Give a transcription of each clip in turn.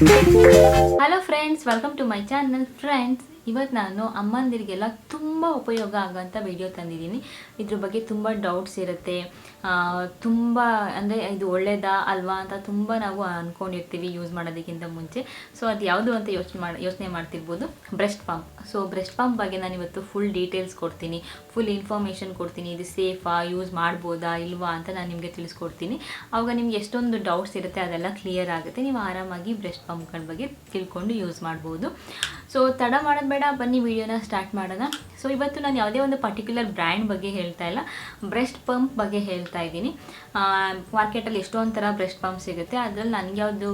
Hello friends, welcome to my channel. Friends, ಇವತ್ತು ನಾನು ಅಮ್ಮಂದಿರಿಗೆಲ್ಲ ತುಂಬ ಉಪಯೋಗ ಆಗೋಂಥ ವಿಡಿಯೋ ತಂದಿದ್ದೀನಿ. ಇದ್ರ ಬಗ್ಗೆ ತುಂಬ ಡೌಟ್ಸ್ ಇರುತ್ತೆ. ತುಂಬ ಅಂದರೆ ಇದು ಒಳ್ಳೇದಾ ಅಲ್ವಾ ಅಂತ ತುಂಬ ನಾವು ಅಂದ್ಕೊಂಡಿರ್ತೀವಿ ಯೂಸ್ ಮಾಡೋದಕ್ಕಿಂತ ಮುಂಚೆ. ಸೊ ಅದು ಯಾವುದು ಅಂತ ಯೋಚನೆ ಮಾಡ್ತಿರ್ಬೋದು. Breast pump. So breast pump ಬಗ್ಗೆ ನಾನು ಇವತ್ತು ಫುಲ್ ಡೀಟೇಲ್ಸ್ ಕೊಡ್ತೀನಿ, ಫುಲ್ ಇನ್ಫಾರ್ಮೇಷನ್ ಕೊಡ್ತೀನಿ. ಇದು ಸೇಫಾ, ಯೂಸ್ ಮಾಡ್ಬೋದಾ ಇಲ್ವಾ ಅಂತ ನಾನು ನಿಮಗೆ ತಿಳಿಸ್ಕೊಡ್ತೀನಿ. ಆವಾಗ ನಿಮ್ಗೆ ಎಷ್ಟೊಂದು ಡೌಟ್ಸ್ ಇರುತ್ತೆ ಅದೆಲ್ಲ ಕ್ಲಿಯರ್ ಆಗುತ್ತೆ. ನೀವು ಆರಾಮಾಗಿ ಬ್ರೆಸ್ಟ್ ಪಂಪ್ಗಳ ಬಗ್ಗೆ ತಿಳ್ಕೊಂಡು ಯೂಸ್ ಮಾಡ್ಬೋದು. ಸೊ ತಡ ಮಾಡೋದು ಬೇಡ, ಬನ್ನಿ ವಿಡಿಯೋನ ಸ್ಟಾರ್ಟ್ ಮಾಡೋಣ. ಸೊ ಇವತ್ತು ನಾನು ಯಾವುದೇ ಒಂದು ಪರ್ಟಿಕ್ಯುಲರ್ ಬ್ರ್ಯಾಂಡ್ ಬಗ್ಗೆ ಹೇಳ್ತಾ ಇಲ್ಲ, ಬ್ರೆಸ್ಟ್ ಪಂಪ್ ಬಗ್ಗೆ ಹೇಳ್ತಾ ಇದ್ದೀನಿ. ಮಾರ್ಕೆಟಲ್ಲಿ ಎಷ್ಟೊಂದು ಥರ ಬ್ರೆಸ್ಟ್ ಪಂಪ್ ಸಿಗುತ್ತೆ. ಅದರಲ್ಲಿ ನನಗೆ ಯಾವುದು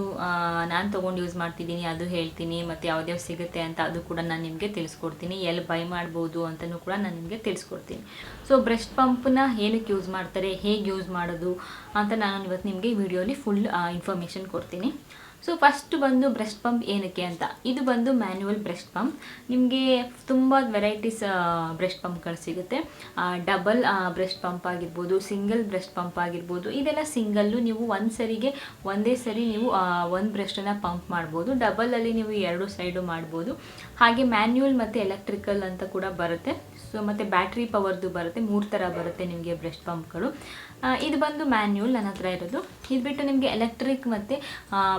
ನಾನು ತೊಗೊಂಡು ಯೂಸ್ ಮಾಡ್ತಿದ್ದೀನಿ ಅದು ಹೇಳ್ತೀನಿ, ಮತ್ತು ಯಾವ್ದ್ಯಾವ್ದು ಸಿಗುತ್ತೆ ಅಂತ ಅದು ಕೂಡ ನಾನು ನಿಮಗೆ ತಿಳಿಸ್ಕೊಡ್ತೀನಿ. ಎಲ್ಲಿ ಬೈ ಮಾಡ್ಬೋದು ಅಂತಲೂ ಕೂಡ ನಾನು ನಿಮಗೆ ತಿಳಿಸ್ಕೊಡ್ತೀನಿ. ಸೊ ಬ್ರೆಸ್ಟ್ ಪಂಪನ್ನ ಏನಕ್ಕೆ ಯೂಸ್ ಮಾಡ್ತಾರೆ, ಹೇಗೆ ಯೂಸ್ ಮಾಡೋದು ಅಂತ ನಾನು ಇವತ್ತು ನಿಮಗೆ ಈ ವಿಡಿಯೋಲಿ ಫುಲ್ ಇನ್ಫಾರ್ಮೇಷನ್ ಕೊಡ್ತೀನಿ. ಸೊ ಫಸ್ಟ್ ಬಂದು ಬ್ರೆಸ್ಟ್ ಪಂಪ್ ಏನಕ್ಕೆ ಅಂತ. ಇದು ಬಂದು ಮ್ಯಾನ್ಯುವಲ್ ಬ್ರೆಸ್ಟ್ ಪಂಪ್. ನಿಮಗೆ ತುಂಬ ವೆರೈಟೀಸ್ ಬ್ರೆಸ್ಟ್ ಪಂಪ್ಗಳು ಸಿಗುತ್ತೆ. ಡಬಲ್ ಬ್ರೆಸ್ಟ್ ಪಂಪ್ ಆಗಿರ್ಬೋದು, ಸಿಂಗಲ್ ಬ್ರೆಸ್ಟ್ ಪಂಪ್ ಆಗಿರ್ಬೋದು. ಇದೆಲ್ಲ ಸಿಂಗಲ್ಲು, ನೀವು ಒಂದೇ ಸರಿ ನೀವು ಒಂದು ಬ್ರೆಸ್ಟನ್ನು ಪಂಪ್ ಮಾಡ್ಬೋದು. ಡಬಲಲ್ಲಿ ನೀವು 2 ಸೈಡು ಮಾಡ್ಬೋದು. ಹಾಗೆ ಮ್ಯಾನ್ಯುವಲ್ ಮತ್ತು ಎಲೆಕ್ಟ್ರಿಕಲ್ ಅಂತ ಕೂಡ ಬರುತ್ತೆ. ಸೊ ಮತ್ತು ಬ್ಯಾಟ್ರಿ ಪವರ್ದು ಬರುತ್ತೆ. 3 ಥರ ಬರುತ್ತೆ ನಿಮಗೆ ಬ್ರೆಸ್ಟ್ ಪಂಪ್ಗಳು. ಇದು ಬಂದು ಮ್ಯಾನ್ಯುವಲ್ ನನ್ನ ಹತ್ರ ಇರೋದು. ಇದು ಬಿಟ್ಟು ನಿಮಗೆ ಎಲೆಕ್ಟ್ರಿಕ್ ಮತ್ತು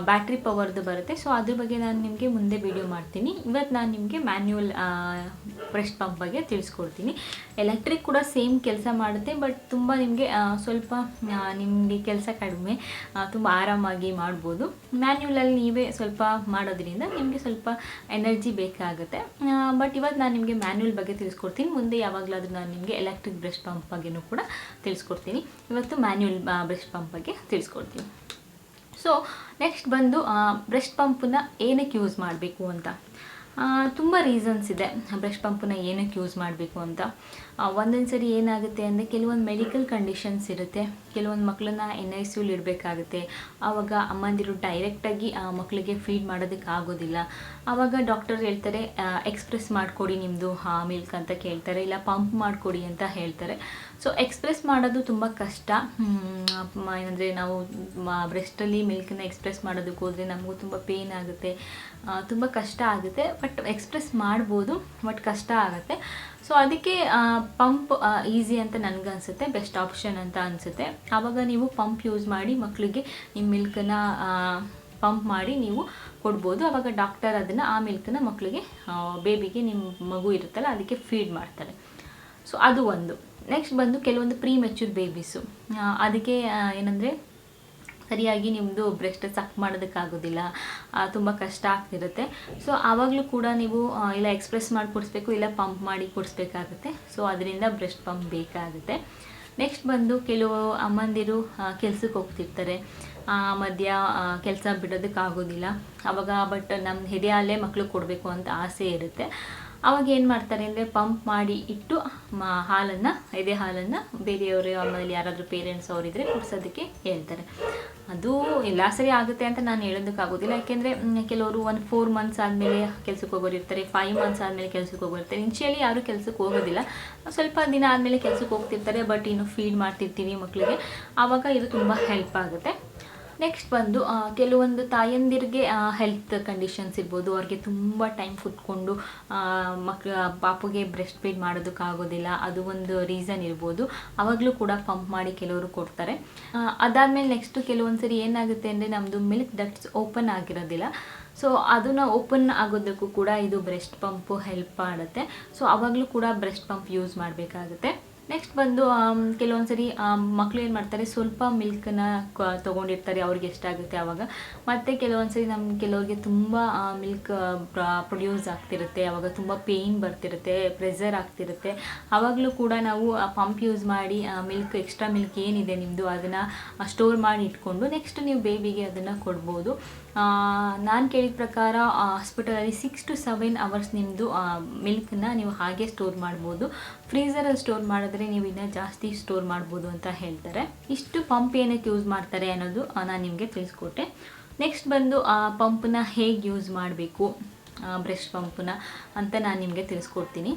ಬ್ಯಾಟ್ರಿ ಪವರ್ದು ಬರುತ್ತೆ. ಸೊ ಅದ್ರ ಬಗ್ಗೆ ನಾನು ನಿಮಗೆ ಮುಂದೆ ವಿಡಿಯೋ ಮಾಡ್ತೀನಿ. ಇವತ್ತು ನಾನು ನಿಮಗೆ ಮ್ಯಾನ್ಯುವಲ್ ಬ್ರೆಸ್ಟ್ ಪಂಪ್ ಬಗ್ಗೆ ತಿಳಿಸ್ಕೊಡ್ತೀನಿ. ಎಲೆಕ್ಟ್ರಿಕ್ ಕೂಡ ಸೇಮ್ ಕೆಲಸ ಮಾಡುತ್ತೆ, ಬಟ್ ತುಂಬ ನಿಮಗೆ ಸ್ವಲ್ಪ ನಿಮಗೆ ಕೆಲಸ ಕಡಿಮೆ, ತುಂಬ ಆರಾಮಾಗಿ ಮಾಡ್ಬೋದು. ಮ್ಯಾನ್ಯುವಲಲ್ಲಿ ನೀವೇ ಸ್ವಲ್ಪ ಮಾಡೋದ್ರಿಂದ ನಿಮಗೆ ಸ್ವಲ್ಪ ಎನರ್ಜಿ ಬೇಕಾಗುತ್ತೆ. ಬಟ್ ಇವತ್ತು ನಾನು ನಿಮಗೆ ಮ್ಯಾನ್ಯುವಲ್ ಬಗ್ಗೆ ತಿಳಿಸ್ಕೊಡ್ತೀನಿ. ಮುಂದೆ ಯಾವಾಗಲಾದರೂ ನಾನು ನಿಮಗೆ ಎಲೆಕ್ಟ್ರಿಕ್ ಬ್ರೆಸ್ಟ್ ಪಂಪ್ ಬಗ್ಗೆಯೂ ಕೂಡ ತಿಳಿಸ್ಕೊಡ್ತೀನಿ. ಇವತ್ತು ಮ್ಯಾನ್ಯುವಲ್ ಬ್ರೆಸ್ಟ್ ಪಂಪ್ ಬಗ್ಗೆ ತಿಳಿಸ್ಕೊಡ್ತೀನಿ. ಸೊ ನೆಕ್ಸ್ಟ್ ಬಂದು ಬ್ರೆಸ್ಟ್ ಪಂಪನ್ನ ಏನಕ್ಕೆ ಯೂಸ್ ಮಾಡಬೇಕು ಅಂತ. ತುಂಬ ರೀಸನ್ಸ್ ಇದೆ ಬ್ರೆಸ್ಟ್ ಪಂಪನ್ನ ಏನಕ್ಕೆ ಯೂಸ್ ಮಾಡಬೇಕು ಅಂತ. ಒಂದೊಂದು ಸರಿ ಏನಾಗುತ್ತೆ ಅಂದರೆ ಕೆಲವೊಂದು ಮೆಡಿಕಲ್ ಕಂಡೀಷನ್ಸ್ ಇರುತ್ತೆ. ಕೆಲವೊಂದು ಮಕ್ಕಳನ್ನ NICUಲಿ ಇಡಬೇಕಾಗುತ್ತೆ. ಆವಾಗ ಅಮ್ಮಂದಿರು ಡೈರೆಕ್ಟಾಗಿ ಮಕ್ಕಳಿಗೆ ಫೀಡ್ ಮಾಡೋದಕ್ಕೆ ಆಗೋದಿಲ್ಲ. ಆವಾಗ ಡಾಕ್ಟರ್ ಹೇಳ್ತಾರೆ ಎಕ್ಸ್ಪ್ರೆಸ್ ಮಾಡಿಕೊಡಿ ನಿಮ್ಮದು ಮಿಲ್ಕ್ ಅಂತ ಕೇಳ್ತಾರೆ, ಇಲ್ಲ ಪಂಪ್ ಮಾಡಿಕೊಡಿ ಅಂತ ಹೇಳ್ತಾರೆ. ಸೊ ಎಕ್ಸ್ಪ್ರೆಸ್ ಮಾಡೋದು ತುಂಬ ಕಷ್ಟ. ಏನಂದರೆ ನಾವು ಬ್ರೆಸ್ಟಲ್ಲಿ ಮಿಲ್ಕನ್ನ ಎಕ್ಸ್ಪ್ರೆಸ್ ಮಾಡೋದಕ್ಕೆ ಹೋದರೆ ನಮಗೂ ತುಂಬ ಪೇಯ್ನ್ ಆಗುತ್ತೆ, ತುಂಬ ಕಷ್ಟ ಆಗುತ್ತೆ. ಬಟ್ ಎಕ್ಸ್ಪ್ರೆಸ್ ಮಾಡ್ಬೋದು, ಬಟ್ ಕಷ್ಟ ಆಗುತ್ತೆ. ಸೊ ಅದಕ್ಕೆ ಪಂಪ್ ಈಸಿ ಅಂತ ನನಗನ್ಸುತ್ತೆ, ಬೆಸ್ಟ್ ಆಪ್ಷನ್ ಅಂತ ಅನಿಸುತ್ತೆ. ಆವಾಗ ನೀವು ಪಂಪ್ ಯೂಸ್ ಮಾಡಿ ಮಕ್ಕಳಿಗೆ ನಿಮ್ಮ ಮಿಲ್ಕನ್ನು ಪಂಪ್ ಮಾಡಿ ನೀವು ಕೊಡ್ಬೋದು. ಆವಾಗ ಡಾಕ್ಟರ್ ಅದನ್ನು ಆ ಮಿಲ್ಕನ್ನು ಮಕ್ಕಳಿಗೆ, ಬೇಬಿಗೆ, ನಿಮ್ಮ ಮಗು ಇರುತ್ತಲ್ಲ ಅದಕ್ಕೆ ಫೀಡ್ ಮಾಡ್ತಾರೆ. ಸೊ ಅದು ಒಂದು. ನೆಕ್ಸ್ಟ್ ಬಂದು ಕೆಲವೊಂದು ಪ್ರೀ ಮೆಚ್ಯೂರ್ ಬೇಬೀಸು, ಅದಕ್ಕೆ ಏನಂದರೆ ಸರಿಯಾಗಿ ನಿಮ್ಮದು ಬ್ರೆಸ್ಟ್ ಸಕ್ ಮಾಡೋದಕ್ಕಾಗೋದಿಲ್ಲ, ತುಂಬ ಕಷ್ಟ ಆಗ್ತಿರುತ್ತೆ. ಸೊ ಆವಾಗಲೂ ಕೂಡ ನೀವು ಇಲ್ಲ ಎಕ್ಸ್ಪ್ರೆಸ್ ಮಾಡಿ ಕೊಡಿಸ್ಬೇಕು, ಇಲ್ಲ ಪಂಪ್ ಮಾಡಿ ಕೊಡಿಸ್ಬೇಕಾಗುತ್ತೆ. ಸೊ ಅದರಿಂದ ಬ್ರೆಸ್ಟ್ ಪಂಪ್ ಬೇಕಾಗುತ್ತೆ. ನೆಕ್ಸ್ಟ್ ಬಂದು ಕೆಲವು ಅಮ್ಮಂದಿರು ಕೆಲ್ಸಕ್ಕೆ ಹೋಗ್ತಿರ್ತಾರೆ, ಮಧ್ಯ ಕೆಲಸ ಬಿಡೋದಕ್ಕಾಗೋದಿಲ್ಲ. ಆವಾಗ ಬಟ್ ನಮ್ಮ ಎದೆ ಹಾಲೇ ಮಕ್ಳಿಗೆ ಕೊಡಬೇಕು ಅಂತ ಆಸೆ ಇರುತ್ತೆ. ಆವಾಗ ಏನು ಮಾಡ್ತಾರೆ ಅಂದರೆ ಪಂಪ್ ಮಾಡಿ ಇಟ್ಟು ಎದೆ ಹಾಲನ್ನು ಬೇರೆಯವರು, ಆಮೇಲೆ ಯಾರಾದರೂ ಪೇರೆಂಟ್ಸ್ ಅವರಿದ್ದರೆ ಕುಡಿಸೋದಕ್ಕೆ ಹೇಳ್ತಾರೆ. ಅದು ಎಲ್ಲ ಸರಿ ಆಗುತ್ತೆ ಅಂತ ನಾನು ಹೇಳೋದಕ್ಕಾಗೋದಿಲ್ಲ. ಯಾಕೆಂದರೆ ಕೆಲವರು 4 ಮಂತ್ಸ್ ಆದಮೇಲೆ ಕೆಲ್ಸಕ್ಕೆ ಹೋಗೋರು ಇರ್ತಾರೆ, 5 ಮಂತ್ಸ್ ಆದಮೇಲೆ ಕೆಲ್ಸಕ್ಕೆ ಹೋಗೋರು ಇರ್ತಾರೆ. ಇನ್ಶಿಯಲಿ ಯಾರೂ ಕೆಲ್ಸಕ್ಕೆ ಹೋಗೋದಿಲ್ಲ, ಸ್ವಲ್ಪ ದಿನ ಆದಮೇಲೆ ಕೆಲ್ಸಕ್ಕೆ ಹೋಗ್ತಿರ್ತಾರೆ. ಬಟ್ ಇನ್ನು ಫೀಡ್ ಮಾಡ್ತಿರ್ತೀವಿ ಮಕ್ಕಳಿಗೆ, ಆವಾಗ ಇದು ತುಂಬ ಹೆಲ್ಪ್ ಆಗುತ್ತೆ. ನೆಕ್ಸ್ಟ್ ಬಂದು ಕೆಲವೊಂದು ತಾಯಂದಿರಿಗೆ ಹೆಲ್ತ್ ಕಂಡೀಷನ್ಸ್ ಇರ್ಬೋದು. ಅವ್ರಿಗೆ ತುಂಬ ಟೈಮ್ ಕೂತ್ಕೊಂಡು ಪಾಪುಗೆ ಬ್ರೆಸ್ಟ್ ಫೀಡ್ ಮಾಡೋದಕ್ಕಾಗೋದಿಲ್ಲ, ಅದು ಒಂದು ರೀಸನ್ ಇರ್ಬೋದು. ಆವಾಗಲೂ ಕೂಡ ಪಂಪ್ ಮಾಡಿ ಕೆಲವರು ಕೊಡ್ತಾರೆ. ಅದಾದಮೇಲೆ ನೆಕ್ಸ್ಟು ಕೆಲವೊಂದು ಸರಿ ಏನಾಗುತ್ತೆ ಅಂದರೆ ನಮ್ಮದು ಮಿಲ್ಕ್ ಡಕ್ಟ್ಸ್ ಓಪನ್ ಆಗಿರೋದಿಲ್ಲ. ಸೊ ಅದನ್ನು ಓಪನ್ ಆಗೋದಕ್ಕೂ ಕೂಡ ಇದು ಬ್ರೆಸ್ಟ್ ಪಂಪು ಹೆಲ್ಪ್ ಮಾಡುತ್ತೆ. ಸೊ ಆವಾಗಲೂ ಕೂಡ ಬ್ರೆಸ್ಟ್ ಪಂಪ್ ಯೂಸ್ ಮಾಡಬೇಕಾಗುತ್ತೆ. ನೆಕ್ಸ್ಟ್ ಬಂದು ಕೆಲವೊಂದು ಸರಿ ಮಕ್ಕಳು ಏನು ಮಾಡ್ತಾರೆ, ಸ್ವಲ್ಪ ಮಿಲ್ಕನ್ನು ತೊಗೊಂಡಿರ್ತಾರೆ, ಅವ್ರಿಗೆ ಎಷ್ಟಾಗುತ್ತೆ ಆವಾಗ. ಮತ್ತು ಕೆಲವೊಂದು ಸರಿ ಕೆಲವ್ರಿಗೆ ತುಂಬ ಮಿಲ್ಕ್ ಪ್ರೊಡ್ಯೂಸ್ ಆಗ್ತಿರುತ್ತೆ, ಆವಾಗ ತುಂಬ ಪೇಯ್ನ್ ಬರ್ತಿರುತ್ತೆ, ಪ್ರೆಷರ್ ಆಗ್ತಿರುತ್ತೆ. ಆವಾಗಲೂ ಕೂಡ ನಾವು ಪಂಪ್ ಯೂಸ್ ಮಾಡಿ ಎಕ್ಸ್ಟ್ರಾ ಮಿಲ್ಕ್ ಏನಿದೆ ನಿಮ್ಮದು ಅದನ್ನು ಸ್ಟೋರ್ ಮಾಡಿ ಇಟ್ಕೊಂಡು ನೆಕ್ಸ್ಟ್ ನೀವು ಬೇಬಿಗೆ ಅದನ್ನು ಕೊಡ್ಬೋದು. ನಾನು ಕೇಳಿದ ಪ್ರಕಾರ ಹಾಸ್ಪಿಟಲಲ್ಲಿ 6 to 7 hours ನಿಮ್ಮದು ಮಿಲ್ಕನ್ನ ನೀವು ಹಾಗೆ ಸ್ಟೋರ್ ಮಾಡ್ಬೋದು. ಫ್ರೀಝರಲ್ಲಿ ಸ್ಟೋರ್ ಮಾಡಿದ್ರೆ ನೀವು ಇನ್ನೂ ಜಾಸ್ತಿ ಸ್ಟೋರ್ ಮಾಡ್ಬೋದು ಅಂತ ಹೇಳ್ತಾರೆ. ಇಷ್ಟು ಪಂಪ್ ಏನಕ್ಕೆ ಯೂಸ್ ಮಾಡ್ತಾರೆ ಅನ್ನೋದು ನಾನು ನಿಮಗೆ ತಿಳಿಸ್ಕೊಟ್ಟೆ. ನೆಕ್ಸ್ಟ್ ಬಂದು ಪಂಪನ್ನ ಹೇಗೆ ಯೂಸ್ ಮಾಡಬೇಕು, ಬ್ರೆಸ್ಟ್ ಪಂಪನ್ನ ಅಂತ ನಾನು ನಿಮಗೆ ತಿಳಿಸ್ಕೊಡ್ತೀನಿ.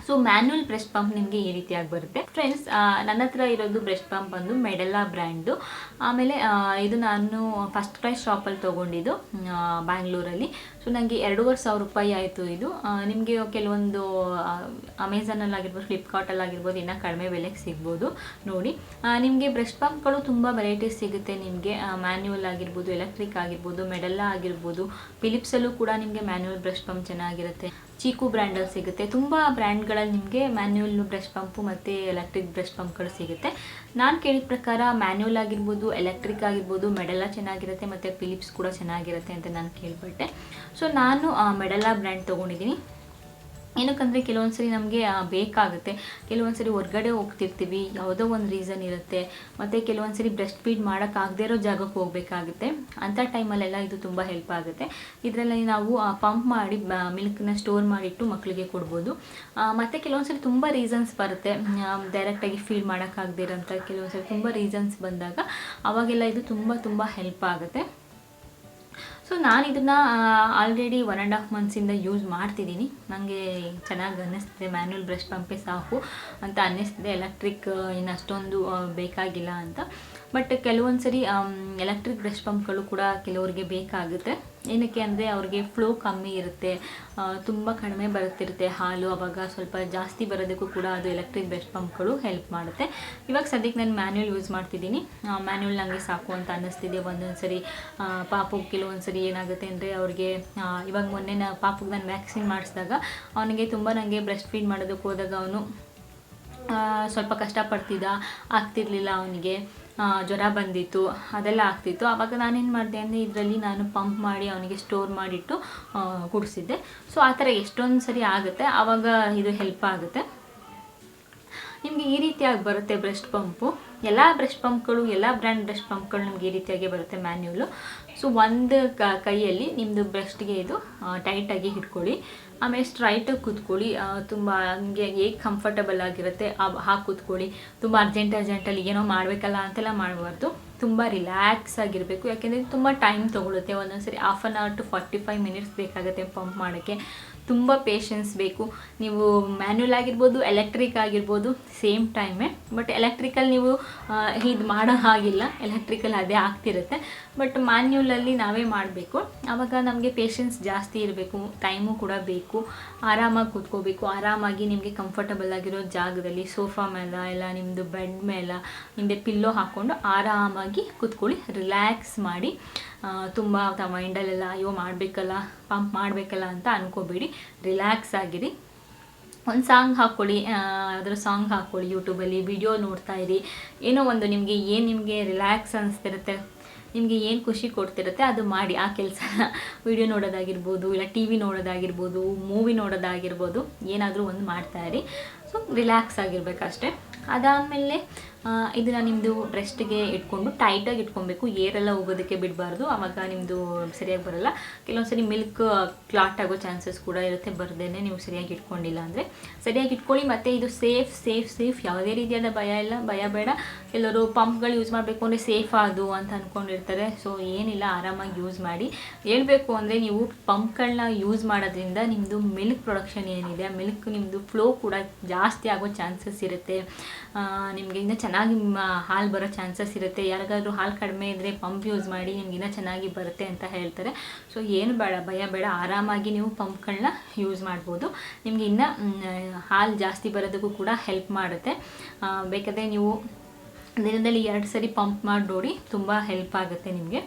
ಸೊ ಮ್ಯಾನ್ಯುವಲ್ ಬ್ರೆಸ್ಟ್ ಪಂಪ್ ನಿಮಗೆ ಈ ರೀತಿಯಾಗಿ ಬರುತ್ತೆ ಫ್ರೆಂಡ್ಸ್. ನನ್ನ ಹತ್ರ ಇರೋದು ಬ್ರೆಸ್ಟ್ ಪಂಪ್ ಬಂದು ಮೆಡೆಲ್ಲಾ ಬ್ರ್ಯಾಂಡು. ಆಮೇಲೆ ಇದು ನಾನು ಫಸ್ಟ್ ಪ್ರೈಸ್ ಶಾಪಲ್ಲಿ ತೊಗೊಂಡಿದ್ದು ಬ್ಯಾಂಗ್ಳೂರಲ್ಲಿ. ಸೊ ನನಗೆ 2,500 ರೂಪಾಯಿ ಆಯಿತು ಇದು. ನಿಮಗೆ ಕೆಲವೊಂದು ಅಮೆಝಾನಲ್ಲಿ ಆಗಿರ್ಬೋದು, ಫ್ಲಿಪ್ಕಾರ್ಟಲ್ಲಿ ಆಗಿರ್ಬೋದು ಇನ್ನೂ ಕಡಿಮೆ ಬೆಲೆಗೆ ಸಿಗ್ಬೋದು ನೋಡಿ. ನಿಮಗೆ ಬ್ರೆಸ್ಟ್ ಪಂಪ್ಗಳು ತುಂಬ ವೆರೈಟೀಸ್ ಸಿಗುತ್ತೆ ನಿಮಗೆ. ಮ್ಯಾನ್ಯುವಲ್ ಆಗಿರ್ಬೋದು, ಎಲೆಕ್ಟ್ರಿಕ್ ಆಗಿರ್ಬೋದು, ಮೆಡೆಲ್ಲಾ ಆಗಿರ್ಬೋದು, ಫಿಲಿಪ್ಸಲ್ಲೂ ಕೂಡ ನಿಮಗೆ ಮ್ಯಾನ್ಯುವಲ್ ಬ್ರೆಸ್ಟ್ ಪಂಪ್ ಚೆನ್ನಾಗಿರುತ್ತೆ. ಚೀಕು ಬ್ರ್ಯಾಂಡಲ್ಲಿ ಸಿಗುತ್ತೆ. ತುಂಬ ಬ್ರ್ಯಾಂಡ್ಗಳಲ್ಲಿ ನಿಮಗೆ ಮ್ಯಾನ್ಯುವಲ್ ಬ್ರೆಸ್ಟ್ ಪಂಪು ಮತ್ತು ಎಲೆಕ್ಟ್ರಿಕ್ ಬ್ರೆಸ್ಟ್ ಪಂಪ್ಗಳು ಸಿಗುತ್ತೆ. ನಾನು ಕೇಳಿದ ಪ್ರಕಾರ ಮ್ಯಾನ್ಯುವಲ್ ಆಗಿರ್ಬೋದು, ಎಲೆಕ್ಟ್ರಿಕ್ ಆಗಿರ್ಬೋದು, ಮೆಡೆಲ್ಲಾ ಚೆನ್ನಾಗಿರುತ್ತೆ ಮತ್ತು ಫಿಲಿಪ್ಸ್ ಕೂಡ ಚೆನ್ನಾಗಿರುತ್ತೆ ಅಂತ ನಾನು ಕೇಳ್ಪಟ್ಟೆ. ಸೊ ನಾನು ಮೆಡೆಲ್ಲಾ ಬ್ರ್ಯಾಂಡ್ ತೊಗೊಂಡಿದ್ದೀನಿ. ಏನಕ್ಕಂದರೆ ಕೆಲವೊಂದ್ಸರಿ ನಮಗೆ ಬೇಕಾಗುತ್ತೆ. ಕೆಲವೊಂದ್ಸರಿ ಹೊರ್ಗಡೆ ಹೋಗ್ತಿರ್ತೀವಿ, ಯಾವುದೋ ಒಂದು ರೀಸನ್ ಇರುತ್ತೆ, ಮತ್ತು ಕೆಲವೊಂದ್ಸರಿ ಬ್ರೆಸ್ಟ್ ಫೀಡ್ ಮಾಡೋಕ್ಕಾಗದೇ ಇರೋ ಜಾಗಕ್ಕೆ ಹೋಗಬೇಕಾಗುತ್ತೆ. ಅಂಥ ಟೈಮಲ್ಲೆಲ್ಲ ಇದು ತುಂಬ ಹೆಲ್ಪ್ ಆಗುತ್ತೆ. ಇದರಲ್ಲಿ ನಾವು ಪಂಪ್ ಮಾಡಿ ಮಿಲ್ಕ್ನ ಸ್ಟೋರ್ ಮಾಡಿಟ್ಟು ಮಕ್ಕಳಿಗೆ ಕೊಡ್ಬೋದು. ಮತ್ತು ಕೆಲವೊಂದ್ಸರಿ ತುಂಬ ರೀಸನ್ಸ್ ಬರುತ್ತೆ, ಡೈರೆಕ್ಟಾಗಿ ಫೀಡ್ ಮಾಡೋಕ್ಕಾಗದೇ ಇರೋಂಥ ಕೆಲವೊಂದ್ಸರಿ ತುಂಬ ರೀಸನ್ಸ್ ಬಂದಾಗ ಅವಾಗೆಲ್ಲ ಇದು ತುಂಬ ಹೆಲ್ಪ್ ಆಗುತ್ತೆ. ಸೊ ನಾನು ಇದನ್ನು ಆಲ್ರೆಡಿ 1.5 ಮಂತ್ಸಿಂದ ಯೂಸ್ ಮಾಡ್ತಿದ್ದೀನಿ. ನನಗೆ ಚೆನ್ನಾಗಿ ಅನ್ನಿಸ್ತಿದೆ. ಮ್ಯಾನ್ಯುವಲ್ ಬ್ರೆಸ್ಟ್ ಪಂಪೇ ಸಾಕು ಅಂತ ಅನ್ನಿಸ್ತಿದೆ, ಎಲೆಕ್ಟ್ರಿಕ್ ಇನ್ನು ಅಷ್ಟೊಂದು ಬೇಕಾಗಿಲ್ಲ ಅಂತ. ಬಟ್ ಕೆಲವೊಂದು ಸರಿ ಎಲೆಕ್ಟ್ರಿಕ್ ಬ್ರೆಸ್ಟ್ ಪಂಪ್ಗಳು ಕೂಡ ಕೆಲವರಿಗೆ ಬೇಕಾಗುತ್ತೆ. ಏನಕ್ಕೆ ಅಂದರೆ ಅವ್ರಿಗೆ ಫ್ಲೋ ಕಮ್ಮಿ ಇರುತ್ತೆ, ತುಂಬ ಕಡಿಮೆ ಬರುತ್ತಿರುತ್ತೆ ಹಾಲು. ಆವಾಗ ಸ್ವಲ್ಪ ಜಾಸ್ತಿ ಬರೋದಕ್ಕೂ ಕೂಡ ಅದು ಎಲೆಕ್ಟ್ರಿಕ್ ಬ್ರೆಸ್ಟ್ ಪಂಪ್ಗಳು ಹೆಲ್ಪ್ ಮಾಡುತ್ತೆ. ಇವಾಗ ಸದ್ಯಕ್ಕೆ ನಾನು ಮ್ಯಾನ್ಯುವಲ್ ಯೂಸ್ ಮಾಡ್ತಿದ್ದೀನಿ. ಮ್ಯಾನ್ಯುವಲ್ ನನಗೆ ಸಾಕು ಅಂತ ಅನ್ನಿಸ್ತಿದೆ. ಒಂದೊಂದು ಸರಿ ಪಾಪುಗೆ ಕೆಲವೊಂದು ಸರಿ ಏನಾಗುತ್ತೆ ಅಂದರೆ ಅವ್ರಿಗೆ ಇವಾಗ ಮೊನ್ನೆ ಪಾಪುಗೆ ನಾನು ವ್ಯಾಕ್ಸಿನ್ ಮಾಡಿಸಿದಾಗ ಅವನಿಗೆ ತುಂಬ ನನಗೆ ಬ್ರೆಸ್ಟ್ ಫೀಡ್ ಮಾಡೋದಕ್ಕೆ ಹೋದಾಗ ಅವನು ಸ್ವಲ್ಪ ಕಷ್ಟಪಡ್ತಿದ್ದ, ಆಗ್ತಿರ್ಲಿಲ್ಲ ಅವನಿಗೆ. ಜ್ವರ ಬಂದಿತ್ತು, ಅದೆಲ್ಲ ಆಗ್ತಿತ್ತು. ಆವಾಗ ನಾನೇನು ಮಾಡಿದೆ ಅಂದರೆ ಇದರಲ್ಲಿ ನಾನು ಪಂಪ್ ಮಾಡಿ ಅವನಿಗೆ ಸ್ಟೋರ್ ಮಾಡಿಟ್ಟು ಕುಡಿಸಿದ್ದೆ. ಸೊ ಆ ಥರ ಎಷ್ಟೊಂದು ಸರಿ ಆಗುತ್ತೆ, ಆವಾಗ ಇದು ಹೆಲ್ಪ್ ಆಗುತ್ತೆ. ನಿಮಗೆ ಈ ರೀತಿಯಾಗಿ ಬರುತ್ತೆ ಬ್ರೆಸ್ಟ್ ಪಂಪು. ಎಲ್ಲ ಬ್ರೆಸ್ಟ್ ಪಂಪ್ಗಳು, ಎಲ್ಲ ಬ್ರ್ಯಾಂಡ್ ಬ್ರೆಸ್ಟ್ ಪಂಪ್ಗಳು ನಿಮಗೆ ಈ ರೀತಿಯಾಗಿ ಬರುತ್ತೆ ಮ್ಯಾನ್ಯುವಲು. ಸೊ ಒಂದು ಕೈಯಲ್ಲಿ ನಿಮ್ಮದು ಬ್ರೆಸ್ಟ್ಗೆ ಇದು ಟೈಟಾಗಿ ಹಿಡ್ಕೊಳ್ಳಿ. ಆಮೇಲೆ ಸ್ಟ್ರೈಟಾಗಿ ಕೂತ್ಕೊಳ್ಳಿ. ತುಂಬ ನಿಮಗೆ ಹೇಗೆ ಕಂಫರ್ಟಬಲ್ ಆಗಿರುತ್ತೆ ಹಾಗೆ ಕೂತ್ಕೊಳ್ಳಿ. ತುಂಬ ಅರ್ಜೆಂಟಲ್ಲಿ ಏನೋ ಮಾಡಬೇಕಲ್ಲ ಅಂತೆಲ್ಲ ಮಾಡಬಾರ್ದು. ತುಂಬ ರಿಲ್ಯಾಕ್ಸ್ ಆಗಿರಬೇಕು. ಯಾಕೆಂದರೆ ತುಂಬ ಟೈಮ್ ತೊಗೊಳುತ್ತೆ. ಒಂದೊಂದು ಸರಿ 1/2 hour to 45 minutes ಬೇಕಾಗುತ್ತೆ ಪಂಪ್ ಮಾಡೋಕ್ಕೆ. ತುಂಬ ಪೇಷನ್ಸ್ ಬೇಕು. ನೀವು ಮ್ಯಾನ್ಯುವಲ್ ಆಗಿರ್ಬೋದು, ಎಲೆಕ್ಟ್ರಿಕ್ ಆಗಿರ್ಬೋದು, ಸೇಮ್ ಟೈಮೇ. ಬಟ್ ಎಲೆಕ್ಟ್ರಿಕಲ್ ನೀವು ಇದು ಮಾಡೋ ಹಾಗಿಲ್ಲ, ಎಲೆಕ್ಟ್ರಿಕಲ್ ಅದೇ ಆಗ್ತಿರುತ್ತೆ. ಬಟ್ ಮ್ಯಾನ್ಯುವಲಲ್ಲಿ ನಾವೇ ಮಾಡಬೇಕು. ಆವಾಗ ನಮಗೆ ಪೇಷನ್ಸ್ ಜಾಸ್ತಿ ಇರಬೇಕು, ಟೈಮು ಕೂಡ ಬೇಕು. ಆರಾಮಾಗಿ ಕೂತ್ಕೋಬೇಕು. ಆರಾಮಾಗಿ ನಿಮಗೆ ಕಂಫರ್ಟಬಲ್ ಆಗಿರೋ ಜಾಗದಲ್ಲಿ, ಸೋಫಾ ಮೇಲೆ ಇಲ್ಲ ನಿಮ್ಮದು ಬೆಡ್ ಮೇಲೆ ಹಿಂದೆ ಪಿಲ್ಲೋ ಹಾಕ್ಕೊಂಡು ಆರಾಮಾಗಿ ಕೂತ್ಕೊಳ್ಳಿ. ರಿಲ್ಯಾಕ್ಸ್ ಮಾಡಿ. ತುಂಬ ಮೈಂಡಲ್ಲೆಲ್ಲ ಅಯ್ಯೋ ಮಾಡಬೇಕಲ್ಲ, ಪಂಪ್ ಮಾಡಬೇಕಲ್ಲ ಅಂತ ಅನ್ಕೋಬೇಡಿ. ರಿಲ್ಯಾಕ್ಸ್ ಆಗಿರಿ. ಒಂದು ಸಾಂಗ್ ಹಾಕ್ಕೊಳ್ಳಿ, ಅದರ ಸಾಂಗ್ ಹಾಕ್ಕೊಳ್ಳಿ, ಯೂಟ್ಯೂಬಲ್ಲಿ ವಿಡಿಯೋ ನೋಡ್ತಾ ಇರಿ. ಏನೋ ಒಂದು ನಿಮಗೆ ರಿಲ್ಯಾಕ್ಸ್ ಅನಿಸ್ತಿರುತ್ತೆ, ನಿಮಗೆ ಏನು ಖುಷಿ ಕೊಡ್ತಿರುತ್ತೆ ಅದು ಮಾಡಿ. ಆ ಕೆಲಸನ ವಿಡಿಯೋ ನೋಡೋದಾಗಿರ್ಬೋದು, ಇಲ್ಲ ಟಿ ವಿ ನೋಡೋದಾಗಿರ್ಬೋದು, ಮೂವಿ ನೋಡೋದಾಗಿರ್ಬೋದು, ಏನಾದರೂ ಒಂದು ಮಾಡ್ತಾಯಿರಿ. So relax ಆಗಿರಬೇಕಷ್ಟೆ. ಅದಾದಮೇಲೆ ಇದನ್ನು ನಿಮ್ಮದು ಬ್ರೆಸ್ಟಿಗೆ ಇಟ್ಕೊಂಡು ಟೈಟಾಗಿ ಇಟ್ಕೊಬೇಕು. ಏರೆಲ್ಲ ಹೋಗೋದಕ್ಕೆ ಬಿಡಬಾರ್ದು, ಆವಾಗ ನಿಮ್ಮದು ಸರಿಯಾಗಿ ಬರೋಲ್ಲ. ಕೆಲವೊಂದು ಸರಿ ಮಿಲ್ಕ್ ಕ್ಲಾಟ್ ಆಗೋ ಚಾನ್ಸಸ್ ಕೂಡ ಇರುತ್ತೆ, ಬರ್ದೇನೆ ನೀವು ಸರಿಯಾಗಿ ಇಟ್ಕೊಂಡಿಲ್ಲ ಅಂದರೆ. ಸರಿಯಾಗಿ ಇಟ್ಕೊಳ್ಳಿ. ಮತ್ತು ಇದು ಸೇಫ್, ಯಾವುದೇ ರೀತಿಯಾದ ಭಯ ಬೇಡ. ಕೆಲವರು ಪಂಪ್ಗಳು ಯೂಸ್ ಮಾಡಬೇಕು ಅಂದರೆ ಸೇಫ್ ಅದು ಅಂತ ಅಂದ್ಕೊಂಡಿರ್ತಾರೆ. ಸೊ ಏನಿಲ್ಲ, ಆರಾಮಾಗಿ ಯೂಸ್ ಮಾಡಿ. ಹೇಳ್ಬೇಕು ಅಂದರೆ ನೀವು ಪಂಪ್ಗಳನ್ನ ಯೂಸ್ ಮಾಡೋದ್ರಿಂದ ನಿಮ್ಮದು ಮಿಲ್ಕ್ ಪ್ರೊಡಕ್ಷನ್ ಏನಿದೆ, ಮಿಲ್ಕ್ ನಿಮ್ಮದು ಫ್ಲೋ ಕೂಡ ಜಾಸ್ತಿ ಆಗೋ ಚಾನ್ಸಸ್ ಇರುತ್ತೆ. ನಿಮಗೆ ಇನ್ನೂ ಚೆನ್ನಾಗಿ ಹಾಲು ಬರೋ ಚಾನ್ಸಸ್ ಇರುತ್ತೆ. ಯಾರಿಗಾದ್ರೂ ಹಾಲು ಕಡಿಮೆ ಇದ್ದರೆ ಪಂಪ್ ಯೂಸ್ ಮಾಡಿ, ನಿಮ್ಗೆ ಇನ್ನೂ ಚೆನ್ನಾಗಿ ಬರುತ್ತೆ ಅಂತ ಹೇಳ್ತಾರೆ. ಸೊ ಏನು ಬೇಡ, ಭಯ ಬೇಡ, ಆರಾಮಾಗಿ ನೀವು ಪಂಪ್ಗಳನ್ನ ಯೂಸ್ ಮಾಡ್ಬೋದು. ನಿಮಗೆ ಇನ್ನೂ ಹಾಲು ಜಾಸ್ತಿ ಬರೋದಕ್ಕೂ ಕೂಡ ಹೆಲ್ಪ್ ಮಾಡುತ್ತೆ. ಬೇಕಾದರೆ ನೀವು ದಿನದಲ್ಲಿ 2 ಸರಿ ಪಂಪ್ ಮಾಡಿ ನೋಡಿ, ತುಂಬ ಹೆಲ್ಪ್ ಆಗುತ್ತೆ ನಿಮಗೆ.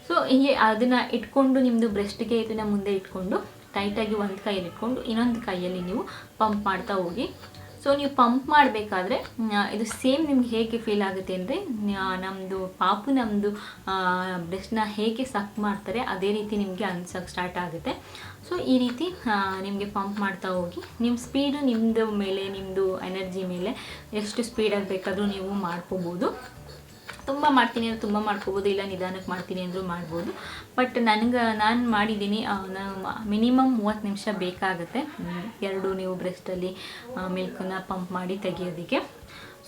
ಸೊ ಹೀಗೆ ಅದನ್ನು ಇಟ್ಕೊಂಡು ನಿಮ್ಮದು ಬ್ರೆಸ್ಟಿಗೆ ಇದನ್ನು ಮುಂದೆ ಇಟ್ಕೊಂಡು ಟೈಟಾಗಿ ಒಂದು ಕೈಯಲ್ಲಿ ಇಟ್ಕೊಂಡು ಇನ್ನೊಂದು ಕೈಯಲ್ಲಿ ನೀವು ಪಂಪ್ ಮಾಡ್ತಾ ಹೋಗಿ. ಸೊ ನೀವು ಪಂಪ್ ಮಾಡಬೇಕಾದ್ರೆ ಇದು ಸೇಮ್ ನಿಮ್ಗೆ ಹೇಗೆ ಫೀಲ್ ಆಗುತ್ತೆ ಅಂದರೆ, ನಮ್ಮದು ನಮ್ಮದು ಬ್ರೆಸ್ಟ್ನ ಹೇಗೆ ಸಕ್ ಮಾಡ್ತಾರೆ ಅದೇ ರೀತಿ ನಿಮಗೆ ಅನ್ಸೋಕ್ಕೆ ಸ್ಟಾರ್ಟ್ ಆಗುತ್ತೆ. ಸೊ ಈ ರೀತಿ ನಿಮಗೆ ಪಂಪ್ ಮಾಡ್ತಾ ಹೋಗಿ. ನಿಮ್ಮ ಸ್ಪೀಡು ನಿಮ್ಮದು ಮೇಲೆ, ನಿಮ್ಮದು ಎನರ್ಜಿ ಮೇಲೆ ಎಷ್ಟು ಸ್ಪೀಡಾಗಿ ಬೇಕಾದರೂ ನೀವು ಮಾಡ್ಕೋಬೋದು. ತುಂಬ ಮಾಡ್ತೀನಿ ಅಂದರೆ ತುಂಬ ಮಾಡ್ಕೋಬೋದು, ಇಲ್ಲ ನಿಧಾನಕ್ಕೆ ಮಾಡ್ತೀನಿ ಅಂದರೂ ಮಾಡ್ಬೋದು. ಬಟ್ ನಾನು ಮಾಡಿದ್ದೀನಿ, ಮಿನಿಮಮ್ 30 ನಿಮಿಷ ಬೇಕಾಗುತ್ತೆ 2 ನೀವು ಬ್ರೆಸ್ಟಲ್ಲಿ ಮಿಲ್ಕನ್ನು ಪಂಪ್ ಮಾಡಿ ತೆಗಿಯೋದಕ್ಕೆ.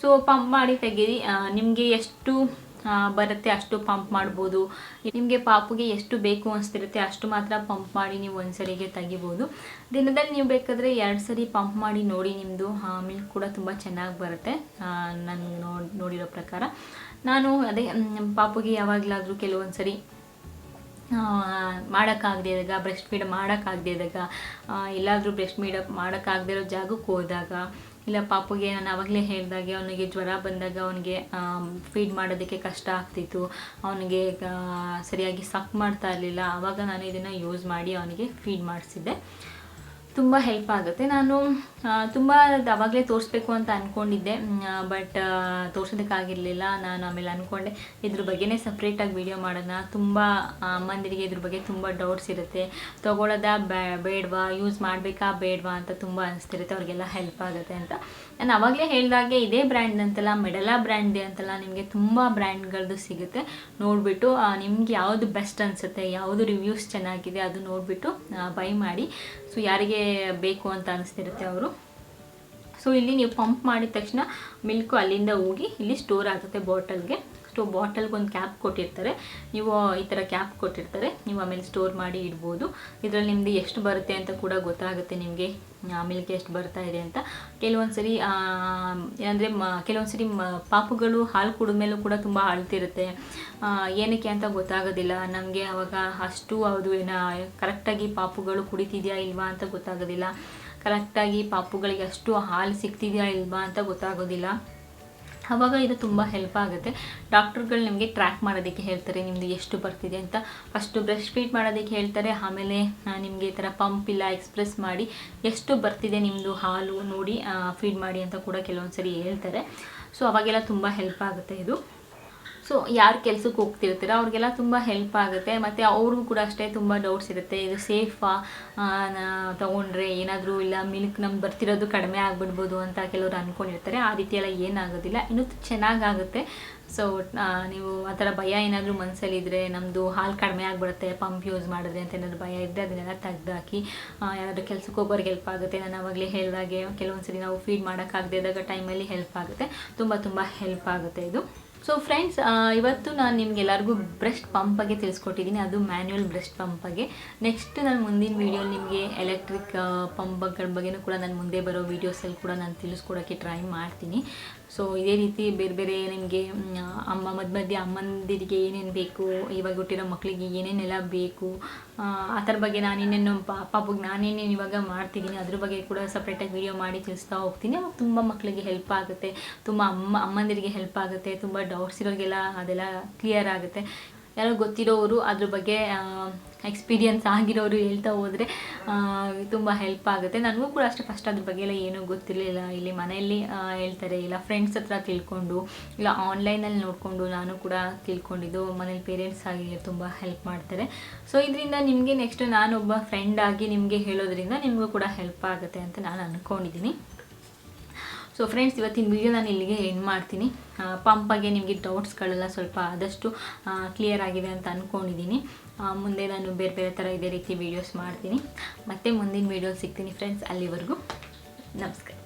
ಸೊ ಪಂಪ್ ಮಾಡಿ ತೆಗೀರಿ. ನಿಮಗೆ ಎಷ್ಟು ಬರುತ್ತೆ ಅಷ್ಟು ಪಂಪ್ ಮಾಡ್ಬೋದು. ನಿಮಗೆ ಪಾಪುಗೆ ಎಷ್ಟು ಬೇಕು ಅನಿಸ್ತಿರುತ್ತೆ ಅಷ್ಟು ಮಾತ್ರ ಪಂಪ್ ಮಾಡಿ ನೀವು ಒಂದ್ಸರಿಗೆ ತೆಗಿಬೋದು. ದಿನದಲ್ಲಿ ನೀವು ಬೇಕಾದರೆ 2 ಸರಿ ಪಂಪ್ ಮಾಡಿ ನೋಡಿ, ನಿಮ್ಮದು ಮಿಲ್ಕ್ ಕೂಡ ತುಂಬ ಚೆನ್ನಾಗಿ ಬರುತ್ತೆ. ನಾನು ನೋಡಿರೋ ಪ್ರಕಾರ ನಾನು ಅದೇ ಪಾಪುಗೆ ಯಾವಾಗಲಾದರೂ ಕೆಲವೊಂದು ಸರಿ ಮಾಡೋಕ್ಕಾಗದೇ ಇದ್ದಾಗ, ಬ್ರೆಸ್ಟ್ ಫೀಡ್ ಮಾಡೋಕ್ಕಾಗದೇ ಇದ್ದಾಗ, ಎಲ್ಲಾದರೂ ಬ್ರೆಸ್ಟ್ ಫೀಡ್ ಮಾಡೋಕ್ಕಾಗದೇ ಇರೋ ಜಾಗಕ್ಕೆ ಹೋದಾಗ, ಇಲ್ಲ ಪಾಪುಗೆ ನಾನು ಆವಾಗಲೇ ಹೇಳಿದಾಗೆ ಅವನಿಗೆ ಜ್ವರ ಬಂದಾಗ ಅವನಿಗೆ ಫೀಡ್ ಮಾಡೋದಕ್ಕೆ ಕಷ್ಟ ಆಗ್ತಿತ್ತು, ಅವನಿಗೆ ಸರಿಯಾಗಿ ಸಕ್ ಮಾಡ್ತಾ ಇರಲಿಲ್ಲ, ಆವಾಗ ನಾನು ಇದನ್ನು ಯೂಸ್ ಮಾಡಿ ಅವನಿಗೆ ಫೀಡ್ ಮಾಡಿಸಿದ್ದೆ. ತುಂಬ ಹೆಲ್ಪ್ ಆಗುತ್ತೆ. ನಾನು ತುಂಬ ಆವಾಗಲೇ ತೋರಿಸ್ಬೇಕು ಅಂತ ಅಂದ್ಕೊಂಡಿದ್ದೆ, ಬಟ್ ತೋರ್ಸೋದಕ್ಕಾಗಿರಲಿಲ್ಲ. ನಾನು ಆಮೇಲೆ ಅಂದ್ಕೊಂಡೆ ಇದ್ರ ಬಗ್ಗೆನೇ ಸಪ್ರೇಟಾಗಿ ವಿಡಿಯೋ ಮಾಡೋಣ. ತುಂಬ ಅಮ್ಮಂದಿರಿಗೆ ಇದ್ರ ಬಗ್ಗೆ ತುಂಬ ಡೌಟ್ಸ್ ಇರುತ್ತೆ, ತೊಗೊಳ್ಳೋದಾ ಬೇಡವಾ, ಯೂಸ್ ಮಾಡಬೇಕಾ ಬೇಡವಾ ಅಂತ ತುಂಬ ಅನಿಸ್ತಿರುತ್ತೆ, ಅವ್ರಿಗೆಲ್ಲ ಹೆಲ್ಪ್ ಆಗುತ್ತೆ ಅಂತ. ನಾನು ಆವಾಗಲೇ ಹೇಳಿದಾಗೆ ಇದೇ ಬ್ರ್ಯಾಂಡ್ ಅಂತಲ್ಲ, ಮೆಡಲಾ ಬ್ರ್ಯಾಂಡ್ದೆ ಅಂತಲ್ಲ, ನಿಮಗೆ ತುಂಬ ಬ್ರ್ಯಾಂಡ್ಗಳದ್ದು ಸಿಗುತ್ತೆ. ನೋಡಿಬಿಟ್ಟು ನಿಮ್ಗೆ ಯಾವುದು ಬೆಸ್ಟ್ ಅನಿಸುತ್ತೆ, ಯಾವುದು ರಿವ್ಯೂಸ್ ಚೆನ್ನಾಗಿದೆ ಅದು ನೋಡಿಬಿಟ್ಟು ಬೈ ಮಾಡಿ. ಸೊ ಯಾರಿಗೆ ಬೇಕು ಅಂತ ಅನಿಸ್ತಿರುತ್ತೆ ಅವರು. ಸೊ ಇಲ್ಲಿ ನೀವು ಪಂಪ್ ಮಾಡಿದ ತಕ್ಷಣ ಮಿಲ್ಕು ಅಲ್ಲಿಂದ ಹೋಗಿ ಇಲ್ಲಿ ಸ್ಟೋರ್ ಆಗುತ್ತೆ ಬಾಟಲ್ಗೆ. ಬಾಟಲ್ಗೆ ಒಂದು ಕ್ಯಾಪ್ ಕೊಟ್ಟಿರ್ತಾರೆ, ನೀವು ಈ ಥರ ಕ್ಯಾಪ್ ಕೊಟ್ಟಿರ್ತಾರೆ, ನೀವು ಆಮೇಲೆ ಸ್ಟೋರ್ ಮಾಡಿ ಇಡ್ಬೋದು. ಇದರಲ್ಲಿ ನಿಮ್ಮದು ಎಷ್ಟು ಬರುತ್ತೆ ಅಂತ ಕೂಡ ಗೊತ್ತಾಗುತ್ತೆ ನಿಮಗೆ, ಮಿಲ್ಕ್ ಎಷ್ಟು ಬರ್ತಾ ಇದೆ ಅಂತ. ಕೆಲವೊಂದು ಸರಿ ಏನಂದರೆ ಕೆಲವೊಂದು ಸರಿ ಪಾಪುಗಳು ಹಾಲು ಕುಡಿದ್ಮೇಲೂ ಕೂಡ ತುಂಬ ಅಳ್ತಿರುತ್ತೆ, ಏನಕ್ಕೆ ಅಂತ ಗೊತ್ತಾಗೋದಿಲ್ಲ ನಮಗೆ. ಆವಾಗ ಅಷ್ಟು ಅದು ಕರೆಕ್ಟಾಗಿ ಪಾಪುಗಳು ಕುಡಿತಿದೆಯಾ ಇಲ್ವಾ ಅಂತ ಗೊತ್ತಾಗೋದಿಲ್ಲ, ಕರೆಕ್ಟಾಗಿ ಪಾಪುಗಳಿಗೆ ಅಷ್ಟು ಹಾಲು ಸಿಗ್ತಿದೆಯಾ ಇಲ್ವಾ ಅಂತ ಗೊತ್ತಾಗೋದಿಲ್ಲ. ಆವಾಗ ಇದು ತುಂಬ ಹೆಲ್ಪ್ ಆಗುತ್ತೆ. ಡಾಕ್ಟ್ರುಗಳು ನಿಮಗೆ ಟ್ರ್ಯಾಕ್ ಮಾಡೋದಕ್ಕೆ ಹೇಳ್ತಾರೆ, ನಿಮ್ಮದು ಎಷ್ಟು ಬರ್ತಿದೆ ಅಂತ. ಫಸ್ಟು ಬ್ರೆಸ್ಟ್ ಫೀಡ್ ಮಾಡೋದಕ್ಕೆ ಹೇಳ್ತಾರೆ, ಆಮೇಲೆ ನಿಮಗೆ ಈ ಥರ ಪಂಪ್ ಇಲ್ಲ ಎಕ್ಸ್ಪ್ರೆಸ್ ಮಾಡಿ ಎಷ್ಟು ಬರ್ತಿದೆ ನಿಮ್ಮದು ಹಾಲು ನೋಡಿ ಫೀಡ್ ಮಾಡಿ ಅಂತ ಕೂಡ ಕೆಲವೊಂದು ಸರಿ ಹೇಳ್ತಾರೆ. ಸೊ ಅವಾಗೆಲ್ಲ ತುಂಬ ಹೆಲ್ಪ್ ಆಗುತ್ತೆ ಇದು. ಸೊ ಯಾರು ಕೆಲಸಕ್ಕೆ ಹೋಗ್ತಿರ್ತೀರ ಅವ್ರಿಗೆಲ್ಲ ತುಂಬ ಹೆಲ್ಪ್ ಆಗುತ್ತೆ. ಮತ್ತು ಅವ್ರಿಗೂ ಕೂಡ ಅಷ್ಟೇ ತುಂಬ ಡೌಟ್ಸ್ ಇರುತ್ತೆ, ಇದು ಸೇಫಾ ತೊಗೊಂಡ್ರೆ ಏನಾದರೂ ಇಲ್ಲ ಮಿಲ್ಕ್ ನಮ್ಗೆ ಬರ್ತಿರೋದು ಕಡಿಮೆ ಆಗಿಬಿಡ್ಬೋದು ಅಂತ ಕೆಲವರು ಅಂದ್ಕೊಂಡಿರ್ತಾರೆ. ಆ ರೀತಿ ಎಲ್ಲ ಏನಾಗೋದಿಲ್ಲ, ಇನ್ನೂ ಚೆನ್ನಾಗಾಗುತ್ತೆ. ಸೊ ನೀವು ಆ ಥರ ಭಯ ಏನಾದರೂ ಮನಸ್ಸಲ್ಲಿದ್ದರೆ, ನಮ್ಮದು ಹಾಲು ಕಡಿಮೆ ಆಗಿಬಿಡುತ್ತೆ ಪಂಪ್ ಯೂಸ್ ಮಾಡಿದ್ರೆ ಅಂತ ಏನಾದರೂ ಭಯ ಇದ್ದರೆ ಅದನ್ನೆಲ್ಲ ತೆಗ್ದಾಕಿ ಯಾರಾದರೂ ಕೆಲಸಕ್ಕೆ ಹೋಗೋರಿಗೆ ಹೆಲ್ಪ್ ಆಗುತ್ತೆ. ನಾನು ಆವಾಗಲೇ ಹೇಳಿದಾಗೆ ಕೆಲವೊಂದು ಸರಿ ನಾವು ಫೀಡ್ ಮಾಡೋಕ್ಕಾಗದೇ ಇದ್ದಾಗ ಟೈಮಲ್ಲಿ ಹೆಲ್ಪ್ ಆಗುತ್ತೆ, ತುಂಬ ಹೆಲ್ಪ್ ಆಗುತ್ತೆ ಇದು. ಸೊ ಫ್ರೆಂಡ್ಸ್, ಇವತ್ತು ನಾನು ನಿಮ್ಗೆಲ್ಲರಿಗೂ ಬ್ರೆಸ್ಟ್ ಪಂಪ್ ತಿಳಿಸ್ಕೊಟ್ಟಿದ್ದೀನಿ, ಅದು ಮ್ಯಾನ್ಯುವಲ್ ಬ್ರೆಸ್ಟ್ ಪಂಪ್ ಬಗ್ಗೆ. ನೆಕ್ಸ್ಟ್ ನಾನು ಮುಂದಿನ ವೀಡಿಯೋ ನಿಮಗೆ ಎಲೆಕ್ಟ್ರಿಕ್ ಪಂಪ್ಗಳ ಬಗ್ಗೆನೂ ಕೂಡ ನಾನು ಮುಂದೆ ಬರೋ ವೀಡಿಯೋಸಲ್ಲಿ ಕೂಡ ನಾನು ತಿಳಿಸ್ಕೊಡೋಕ್ಕೆ ಟ್ರೈ ಮಾಡ್ತೀನಿ. ಸೊ ಇದೇ ರೀತಿ ಬೇರೆ ಬೇರೆ ನಿಮಗೆ ಮಧ್ಯೆ ಅಮ್ಮಂದಿರಿಗೆ ಏನೇನು ಬೇಕು, ಇವಾಗ ಹುಟ್ಟಿರೋ ಮಕ್ಕಳಿಗೆ ಏನೇನೆಲ್ಲ ಬೇಕು, ಆ ಥರ ಬಗ್ಗೆ ನಾನೇನೇನು ಪಾಪಗೆ ನಾನೇನೇನು ಇವಾಗ ಮಾಡ್ತಿದ್ದೀನಿ ಅದ್ರ ಬಗ್ಗೆ ಕೂಡ ಸಪ್ರೇಟಾಗಿ ವೀಡಿಯೋ ಮಾಡಿ ತಿಳಿಸ್ತಾ ಹೋಗ್ತೀನಿ. ಅವಾಗ ತುಂಬ ಮಕ್ಕಳಿಗೆ ಹೆಲ್ಪ್ ಆಗುತ್ತೆ, ತುಂಬ ಅಮ್ಮಂದಿರಿಗೆ ಹೆಲ್ಪ್ ಆಗುತ್ತೆ, ತುಂಬ ಡೌಟ್ಸ್ ಇರೋರಿಗೆಲ್ಲ ಅದೆಲ್ಲ ಕ್ಲಿಯರ್ ಆಗುತ್ತೆ. ಯಾರೋ ಗೊತ್ತಿರೋರು ಅದ್ರ ಬಗ್ಗೆ ಎಕ್ಸ್ಪೀರಿಯನ್ಸ್ ಆಗಿರೋರು ಹೇಳ್ತಾ ಹೋದರೆ ತುಂಬ ಹೆಲ್ಪ್ ಆಗುತ್ತೆ. ನನಗೂ ಕೂಡ ಅಷ್ಟೇ ಫಸ್ಟ್ ಅದ್ರ ಬಗ್ಗೆ ಎಲ್ಲ ಏನೂ ಗೊತ್ತಿರಲಿಲ್ಲ. ಇಲ್ಲಿ ಮನೆಯಲ್ಲಿ ಹೇಳ್ತಾರೆ, ಇಲ್ಲ ಫ್ರೆಂಡ್ಸ್ ಹತ್ರ ತಿಳ್ಕೊಂಡು, ಇಲ್ಲ ಆನ್ಲೈನಲ್ಲಿ ನೋಡಿಕೊಂಡು ನಾನು ಕೂಡ ತಿಳ್ಕೊಂಡಿದ್ದು. ಮನೇಲಿ ಪೇರೆಂಟ್ಸ್ ಆಗಿ ತುಂಬ ಹೆಲ್ಪ್ ಮಾಡ್ತಾರೆ. ಸೊ ಇದರಿಂದ ನಿಮಗೆ ನೆಕ್ಸ್ಟ್ ನಾನೊಬ್ಬ ಫ್ರೆಂಡ್ ಆಗಿ ನಿಮಗೆ ಹೇಳೋದ್ರಿಂದ ನಿಮಗೂ ಕೂಡ ಹೆಲ್ಪ್ ಆಗುತ್ತೆ ಅಂತ ನಾನು ಅಂದ್ಕೊಂಡಿದ್ದೀನಿ. ಸೊ ಫ್ರೆಂಡ್ಸ್, ಇವತ್ತಿನ ವಿಡಿಯೋ ನಾನು ಇಲ್ಲಿಗೆ ಎಂಡ್ ಮಾಡ್ತೀನಿ. ಪಂಪ್ ಬಗ್ಗೆ ನಿಮಗೆ ಡೌಟ್ಸ್ಗಳೆಲ್ಲ ಸ್ವಲ್ಪ ಆದಷ್ಟು ಕ್ಲಿಯರ್ ಆಗಿದೆ ಅಂತ ಅಂದ್ಕೊಂಡಿದ್ದೀನಿ. ಮುಂದೆ ನಾನು ಬೇರೆ ಥರ ಇದೇ ರೀತಿ ವೀಡಿಯೋಸ್ ಮಾಡ್ತೀನಿ. ಮತ್ತೆ ಮುಂದಿನ ವೀಡಿಯೋ ಸಿಗ್ತೀನಿ ಫ್ರೆಂಡ್ಸ್. ಅಲ್ಲಿವರೆಗೂ ನಮಸ್ಕಾರ.